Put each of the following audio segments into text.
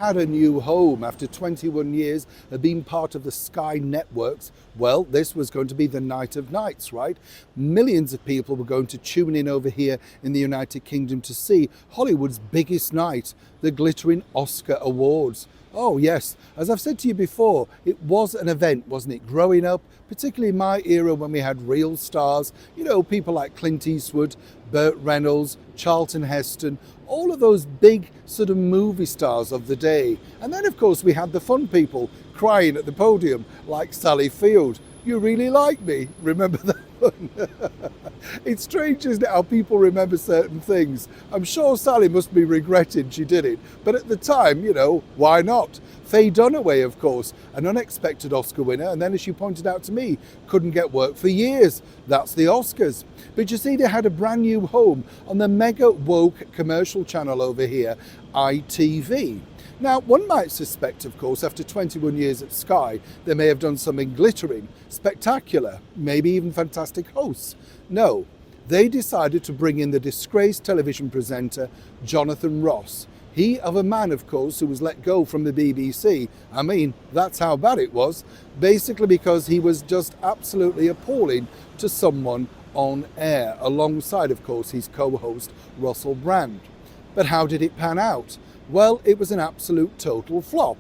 Had a new home after 21 years of being part of the Sky Networks. Well, this was going to be the night of nights, right? Millions of people were going to tune in over here in the United Kingdom to see Hollywood's biggest night, the glittering Oscar Awards. Oh yes, as I've said to you before, it was an event, wasn't it? Growing up, particularly in my era when we had real stars, people like Clint Eastwood, Burt Reynolds, Charlton Heston, all of those big sort of movie stars of the day. And then of course we had the fun people crying at the podium like Sally Field. You really like me? Remember that one? It's strange, isn't it, how people remember certain things. I'm sure Sally must be regretting she did it, but at the time, why not? Faye Dunaway, of course, an unexpected Oscar winner, and then as she pointed out to me, couldn't get work for years. That's the Oscars. But you see, they had a brand new home on the mega woke commercial channel over here, ITV. Now, one might suspect, of course, after 21 years at Sky, they may have done something glittering, spectacular, maybe even fantastic hosts. No, they decided to bring in the disgraced television presenter, Jonathan Ross. He of a man, of course, who was let go from the BBC. I mean, that's how bad it was, basically because he was just absolutely appalling to someone on air, alongside, of course, his co-host, Russell Brand. But how did it pan out? Well, it was an absolute total flop.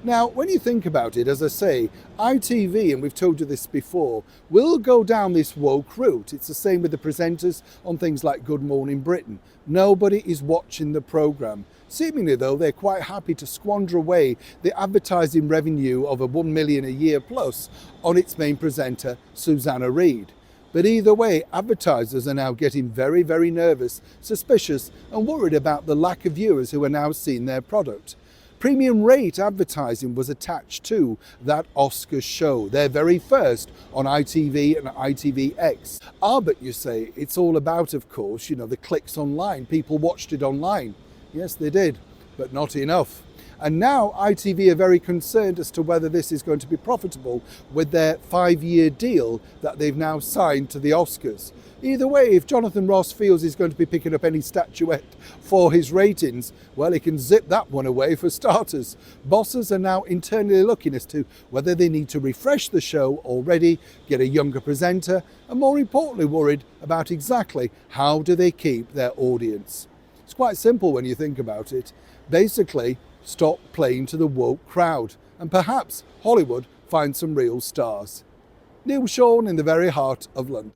Now, when you think about it, as I say, ITV, and we've told you this before, will go down this woke route. It's the same with the presenters on things like Good Morning Britain. Nobody is watching the programme. Seemingly, though, they're quite happy to squander away the advertising revenue of $1 million a year plus on its main presenter, Susanna Reid. But either way, advertisers are now getting very, very nervous, suspicious, and worried about the lack of viewers who are now seeing their product. Premium rate advertising was attached to that Oscars show, their very first on ITV and ITVX. But you say, it's all about, of course, the clicks online. People watched it online. Yes, they did, but not enough. And now ITV are very concerned as to whether this is going to be profitable with their 5-year deal that they've now signed to the Oscars. Either way, if Jonathan Ross feels he's going to be picking up any statuette for his ratings, well, he can zip that one away for starters. Bosses are now internally looking as to whether they need to refresh the show already, get a younger presenter, and more importantly worried about exactly how do they keep their audience. It's quite simple when you think about it. Basically, stop playing to the woke crowd, and perhaps Hollywood find some real stars. Neil Sean in the very heart of London.